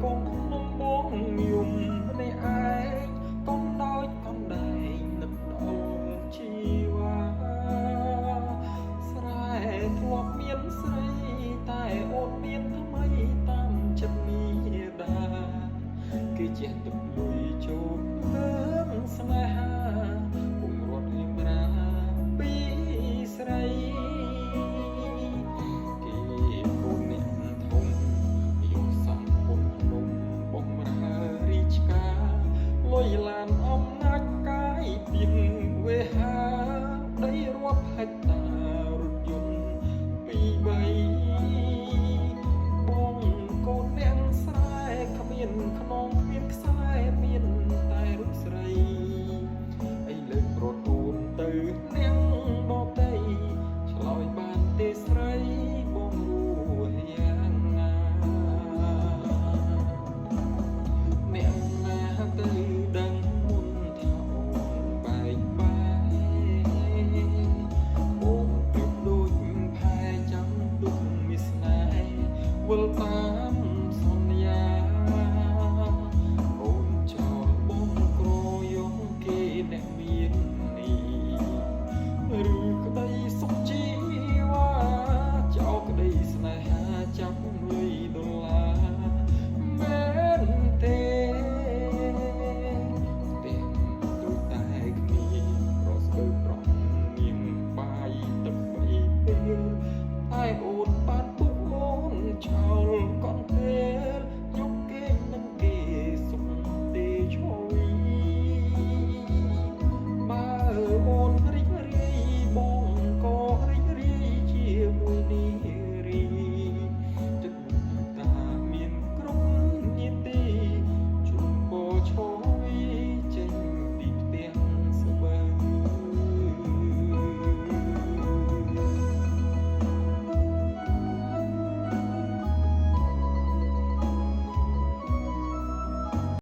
កុំបងយំម្នាក់ឯងកុំដោយកុំដែងនឹកដល់ជីវ៉ាស្រែធ្លាប់មានស្រីតែអូនមានថ្មីតាមចិត្តមាតាគេចេះទឹកលុយចូលភ្លើងស្នេហាពុំរត់រៀមរាពីស្រីគេពូនអ្នកធំយកសំពុននំបំរើរីឆ្កាលុយឡានអំណាចកាយពីងវេហាដីរាប់ហិកតា